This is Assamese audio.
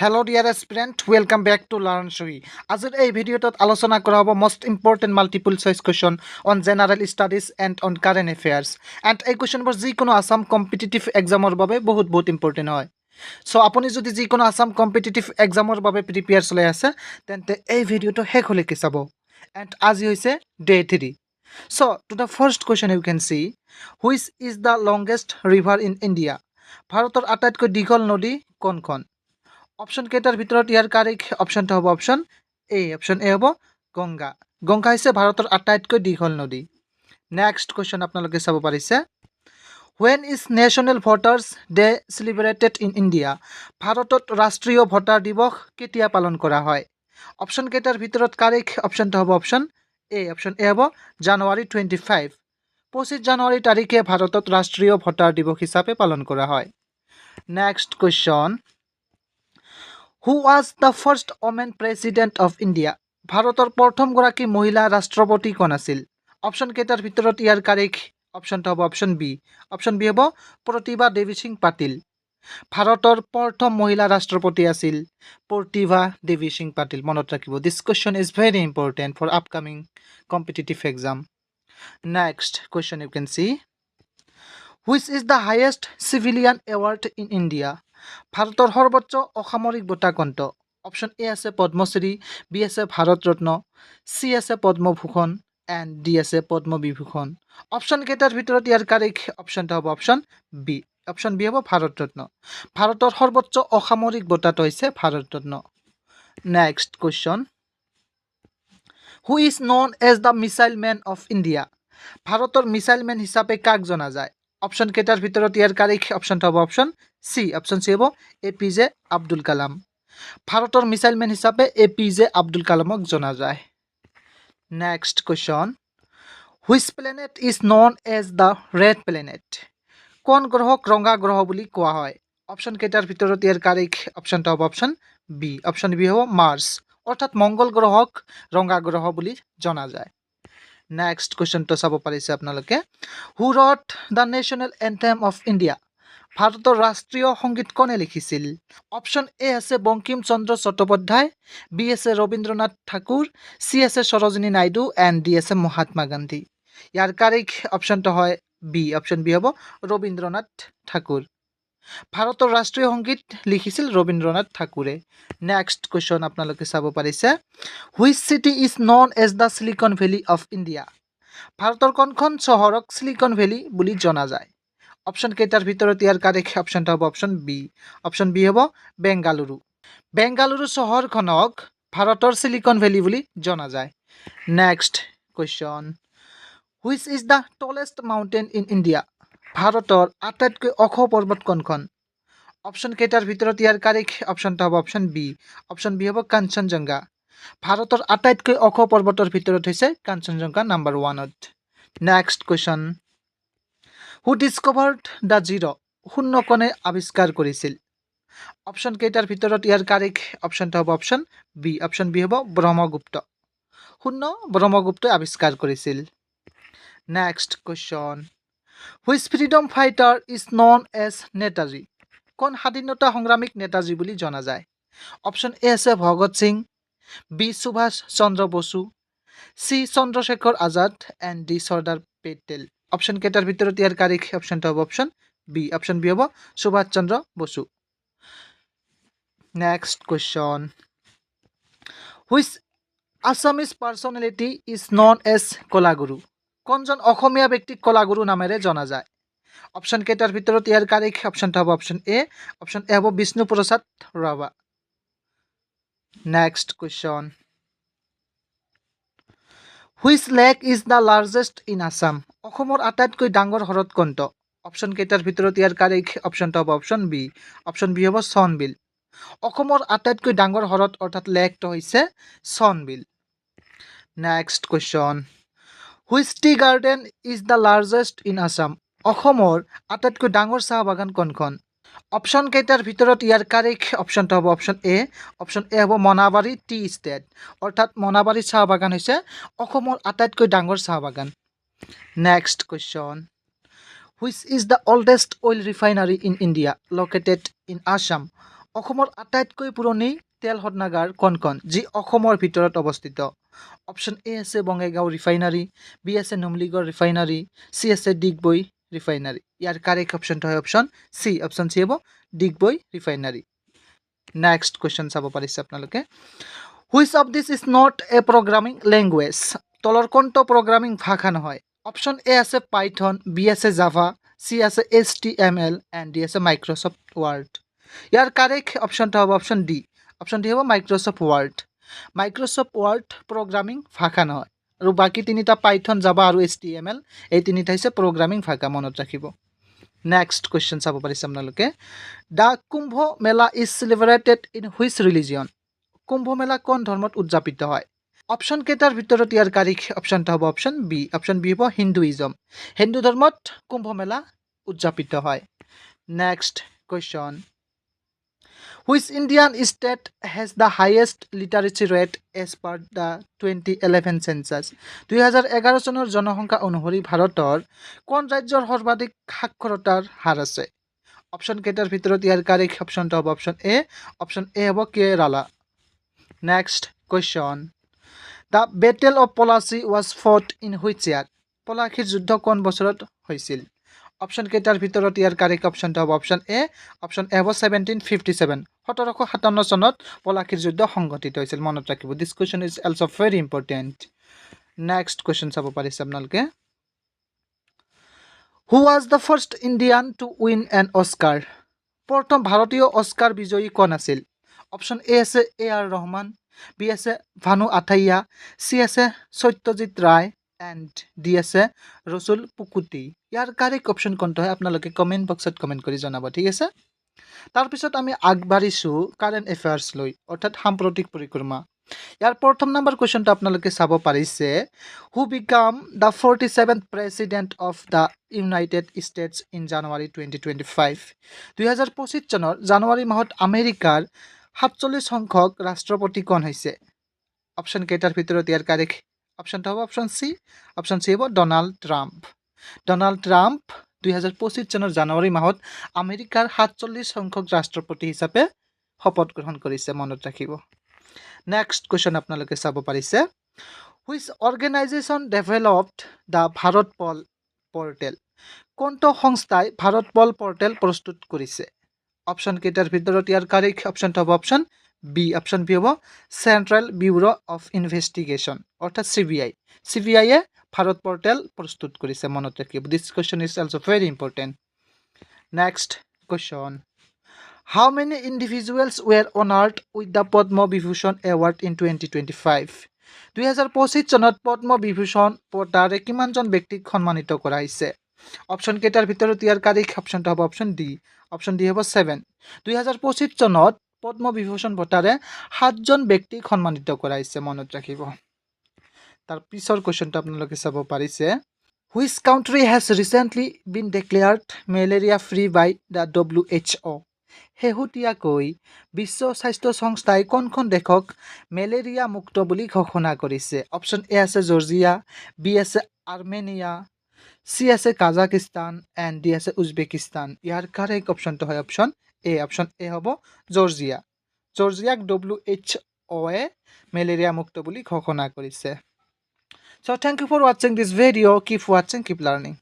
Hello dear aspirant, welcome back to Learn Shui. আজিৰ এই ভিডিঅ'টোত আলোচনা কৰা হ'ব most important multiple choice question on general studies and on current affairs. And এই কুৱেশ্যনবোৰ যিকোনো আসাম কম্পিটিটিভ এক্সামৰ বাবে বহুত ইম্পৰ্টেণ্ট হয়। সো আপুনি যদি যিকোনো আসাম কম্পিটিটিভ এক্সামৰ বাবে প্ৰিপেয়াৰ চলাই আছে তেন্তে এই ভিডিঅ'টো শেষলৈকে চাব। And আজি হৈছে day 3. So to the first question you can see, which is the longest river in India? ভাৰতৰ আটাইতকৈ দীঘল নদী কোনখন? অপশন কেইটাৰ ভিতৰত ইয়াৰ কাৰেক্ট অপশনটো হ'ব অপশন এ হ'ব গংগা। গংগা হৈছে ভাৰতৰ আটাইতকৈ দীঘল নদী। নেক্সট কুৱেশ্যন আপোনালোকে চাব পাৰিছে, when is national voters day celebrated in India? ভাৰতত ৰাষ্ট্ৰীয় ভোটাৰ দিৱস কেতিয়া পালন কৰা হয়? অপশন কেইটাৰ ভিতৰত কাৰেক্ট অপশনটো হ'ব অপশন এ হ'ব জানুৱাৰী 25। 25 জানুৱাৰী তাৰিখে ভাৰতত ৰাষ্ট্ৰীয় ভোটাৰ দিৱস হিচাপে পালন কৰা হয়। Next question, who was the first woman president of India? ভাৰতৰ প্ৰথমগৰাকী মহিলা ৰাষ্ট্ৰপতি কোন আছিল? অপশন কেইটাৰ ভিতৰত ইয়াৰ কাৰেক্ট অপশনটো হ'ব অপশন বি। অপশন বি হ'ব প্ৰতিভা দেৱী সিং পাটিল। ভাৰতৰ প্ৰথম মহিলা ৰাষ্ট্ৰপতি আছিল প্ৰতিভা দেৱী সিং পাটিল। মনত ৰাখিব, this question is very important for upcoming competitive exam. Next question you can see, which is the highest civilian award in India? ভাৰতৰ সৰ্বোচ্চ অসামৰিক বঁটা কোনটো? অপশন এ আছে পদ্মশ্ৰী, বি আছে ভাৰত ৰত্ন, চি আছে পদ্মভূষণ এণ্ড ডি আছে পদ্মবিভূষণ। অপশন কেইটাৰ ভিতৰত ইয়াৰ কাৰেক্ট অপশনটো হ'ব অপশন বি। অপশন বি হ'ব ভাৰত ৰত্ন। ভাৰতৰ সৰ্বোচ্চ অসামৰিক বঁটাটো হৈছে Bharat Ratna. Next question, who is known as the missile man of India? ভাৰতৰ মিছাইল মেন হিচাপে কাক জনা যায়? অপশন কেইটাৰ ভিতৰত ইয়াৰ কাৰেক্ট অপশনটো হ'ব অপশন চি। অপশন চি হ'ব APJ আব্দুল কালাম। ভাৰতৰ মিছাইল মেন হিচাপে APJ আব্দুল কালামক জনা যায়। Next question, which planet is known as the red planet? কোন গ্ৰহক ৰঙা গ্ৰহ বুলি কোৱা হয়? অপশন কেইটাৰ ভিতৰত ইয়াৰ কাৰেক্ট অপশনটো হ'ব অপশন বি। অপশন বি হ'ব মাৰ্চ, অৰ্থাৎ মংগল গ্ৰহক ৰঙা গ্ৰহ বুলি জনা যায়। নেক্সট কুৱেশ্যনটো চাব পাৰিছে আপোনালোকে, who wrote the national anthem of India? ভাৰতৰ ৰাষ্ট্ৰীয় সংগীত কোনে লিখিছিল? অপশন এ আছে বংকিম চন্দ্ৰ চট্টোপাধ্যায়, বি আছে ৰবীন্দ্ৰনাথ ঠাকুৰ, চি আছে সৰোজিনী নাইডু এণ্ড ডি আছে মহাত্মা গান্ধী। ইয়াৰ কাৰেক্ট অপশনটো হয় বি। অপশন বি হ'ব ৰবীন্দ্ৰনাথ ঠাকুৰ। ভাৰতৰ ৰাষ্ট্ৰীয় সংগীত লিখিছিল ৰবীন্দ্ৰনাথ ঠাকুৰে। নেক্সট কুৱেশ্যন আপোনালোকে চাব পাৰিছে, which city is known as the silicon valley of India? ভাৰতৰ কোনখন চহৰক চিলিকন ভেলী বুলি জনা যায়? অপশন কেইটাৰ ভিতৰত ইয়াৰ কাৰেক্ট অপশনটো হ'ব অপশন বি। অপশন বি হ'ব বেংগালুৰু। বেংগালুৰু চহৰখনক ভাৰতৰ চিলিকন ভেলী বুলি জনা যায়। Next question, which is the টলেষ্ট mountain in India? ভাৰতৰ আটাইতকৈ ওখ পৰ্বত কোনখন? অপশন কেইটাৰ ভিতৰত ইয়াৰ কাৰেক্ট অপশনটো হ'ব অপশন বি। অপশন বি হ'ব কাঞ্চনজংঘা। ভাৰতৰ আটাইতকৈ ওখ পৰ্বতৰ ভিতৰত হৈছে কাঞ্চনজংঘা নাম্বাৰ 1ত। Next question, who discovered the zero'? শূন্য কোনে আৱিষ্কাৰ কৰিছিল? অপশন কেইটাৰ ভিতৰত ইয়াৰ কাৰেক্ট অপশনটো হ'ব অপশন বি। অপশন বি হ'ব ব্ৰহ্মগুপ্ত। শূন্য ব্ৰহ্মগুপ্তই আৱিষ্কাৰ কৰিছিল। Next question, which freedom fighter is known as Netaji? কোন স্বাধীনতা সংগ্ৰামীক নেতাজী বুলি জনা যায়? অপশন এ আছে Bhagat Singh, B Subhash Chandra Bose, C Chandrashekhar Azad and D Sardar Patel. Option কেইটাৰ ভিতৰত ইয়াৰ কাৰেক্ট অপশনটো হ'ব অপশন বি। অপশন বি হ'ব Subhas Chandra Bose. Next question, which Assamese personality is known as Kalaguru? কোনজন অসমীয়া ব্যক্তিক কলাগুৰু নামেৰে জনা যায়? অপশন কেইটাৰ ভিতৰত ইয়াৰ কাৰেক্ট অপশনটো হ'ব অপশন এ। অপশন এ হ'ব Bishnu Prasad Rabha. Next question, which lake is the largest in Assam? অসমৰ আটাইতকৈ ডাঙৰ হ্ৰদ কোনটো? অপশন কেইটাৰ ভিতৰত ইয়াৰ কাৰেক্ট অপশনটো হ'ব অপশন বি। অপশন বি হ'ব চনবিল। অসমৰ আটাইতকৈ ডাঙৰ হ্ৰদ অৰ্থাৎ লেকটো হৈছে Sonbeel. Next question, which tea garden is the largest in Assam? অসমৰ আটাইতকৈ ডাঙৰ চাহ বাগান কোনখন? অপশন কেইটাৰ ভিতৰত ইয়াৰ কাৰেক্ট অপশনটো হ'ব অপশন এ। অপশন এ হ'ব মনাবাৰী টি ষ্টেট, অৰ্থাৎ মনাবাৰী চাহ বাগান হৈছে অসমৰ আটাইতকৈ ডাঙৰ চাহ বাগান। Next question, which is the oldest oil refinery in India located in Assam? অসমৰ আটাইতকৈ পুৰণি তেল শোধনাগাৰ কোনখন যি অসমৰ ভিতৰত অৱস্থিত অপশ্যন এ আছে বঙাইগাঁও ৰিফাইনাৰী বি আছে নুমলীগড় ৰিফাইনাৰী চি আছে ডিগবৈ ৰিফাইনাৰী ইয়াৰ কাৰেক্ট অপশ্যনটো হয় অপশ্যন চি হ'ব ডিগবৈ ৰিফাইনাৰী নেক্সট কুৱেশ্যন চাব পাৰিছে আপোনালোকে which of this is not a programming language তলৰ কোনটো প্ৰগ্ৰামিং ভাষা নহয় অপশ্যন এ আছে পাইথন বি আছে জাভা চি আছে HTML এণ্ড ডি আছে মাইক্ৰ'ছফ্ট ৱাৰ্ড ইয়াৰ কাৰেক্ট অপশ্যনটো হ'ব অপশ্যন ডি হ'ব মাইক্ৰ'ছফ্ট ৱাৰ্ড প্ৰগ্ৰামিং ভাষা নহয় আৰু বাকী তিনিটা পাইথন জাভা আৰু HTML এই তিনিটা হৈছে প্ৰগ্ৰামিং ভাষা মনত ৰাখিব নেক্সট কুৱেশ্যন চাব পাৰিছে আপোনালোকে the Kumbh Mela is celebrated in which religion Kumbh Mela কোন ধৰ্মত উদযাপিত হয় অপশ্যন কেইটাৰ ভিতৰত ইয়াৰ কাৰেক্ট অপশ্যনটো হ'ব অপশ্যন বি হ'ব হিন্দুইজম হিন্দু ধৰ্মত কুম্ভ মেলা উদযাপিত হয় next question which Indian state has the highest literacy rate as per the 2011 census 2011 চনৰ জনসংখ্যা অনুসৰি ভাৰতৰ কোন ৰাজ্যৰ সৰ্বাধিক সাক্ষৰতাৰ হাৰ আছে অপশ্যন কেইটাৰ ভিতৰত ইয়াৰ কাৰেক্ট অপশ্যনটো হ'ব অপশ্যন এ হ'ব Kerala next question the battle of Plassey was fought in which year পলাশীৰ যুদ্ধ কোন বছৰত হৈছিল অপশ্যন কেইটাৰ ভিতৰত ইয়াৰ কাৰেক্ট অপশ্যনটো হ'ব অপশ্যন এ হ'ব 1757 1757 চনত পলাশীৰ যুদ্ধ সংঘটিত হৈছিল মনত ৰাখিব this question is also' very important next question চাব পাৰিছে আপোনালোকে who was the first Indian to win N Oscar প্ৰথম ভাৰতীয় অস্কাৰ বিজয়ী কোন আছিল অপশ্যন এ আছে AR ৰহমান বি আছে ভানু আথাইয়া চি আছে সত্যজিৎ ৰায় এণ্ড ডি আছে ৰচুল পুকুটি ইয়াৰ কাৰেক্ট অপশ্যন কোনটো হয় আপোনালোকে কমেণ্ট বক্সত কমেণ্ট কৰি জনাব ঠিক আছে তাৰপিছত আমি আগবাঢ়িছোঁ কাৰেণ্ট এফেয়াৰ্ছ লৈ অৰ্থাৎ সাম্প্ৰতিক পৰিক্ৰমা ইয়াৰ প্ৰথম নম্বৰ কুৱেশ্যনটো আপোনালোকে চাব পাৰিছে who became the 47th president of the United States in January 2025 2025 চনৰ জানুৱাৰী মাহত আমেৰিকাৰ 47 সংখ্যক ৰাষ্ট্ৰপতি কোন হৈছে অপশ্যন কেইটাৰ ভিতৰত ইয়াৰ কাৰেক্ট অপশ্যনটো হ'ব অপশ্যন চি হ'ব ডনাল্ড ট্ৰাম্প 2025 চনৰ জানুৱাৰী মাহত আমেৰিকাৰ 47 সংখ্যক ৰাষ্ট্ৰপতি হিচাপে শপত গ্ৰহণ কৰিছে মনত ৰাখিব নেক্সট কুৱেশ্যন আপোনালোকে চাব পাৰিছে which organisation developed the Bharat Paul portal কোনটো সংস্থাই ভাৰত পল পৰ্টেল প্ৰস্তুত কৰিছে অপশ্যন কেইটাৰ ভিতৰত ইয়াৰ কাৰেক্ট অপশ্যনটো হ'ব অপশ্যন বি হ'ব চেণ্ট্ৰেল ব্যুৰ' অফ ইনভেষ্টিগেশ্যন অৰ্থাৎ CBI ভাৰত পৰ্টেল প্ৰস্তুত কৰিছে মনত ৰাখিব this question is also' very important next question how many individuals were honoured with the Padma Vibhushan award in 2025 2025 চনত পদ্ম বিভূষণ বঁটাৰে কিমানজন ব্যক্তিক সন্মানিত কৰা হৈছে অপশ্যন কেইটাৰ ভিতৰত ইয়াৰ কাৰেক্ট অপশ্যনটো হ'ব অপশ্যন ডি হ'ব 7 2025 চনত পদ্ম বিভূষণ বঁটাৰে 7জন ব্যক্তিক সন্মানিত কৰা হৈছে মনত ৰাখিব তাৰ পিছৰ কুৱেশ্যনটো আপোনালোকে চাব পাৰিছে which country has recently been declared malaria free by the WHO শেহতীয়াকৈ বিশ্ব স্বাস্থ্য সংস্থাই কোনখন দেশক মেলেৰিয়া মুক্ত বুলি ঘোষণা কৰিছে অপশ্যন এ আছে জৰ্জিয়া বি আছে আৰ্মেনিয়া চি আছে কাজাকিস্তান এণ্ড ডি আছে উজবেকিস্তান ইয়াৰ কাৰেক্ট অপশ্যনটো হয় অপশ্যন এ হ'ব জৰ্জিয়াক WHO মেলেৰিয়া মুক্ত বুলি ঘোষণা কৰিছে So thank you for watching this video. Keep watching, keep learning.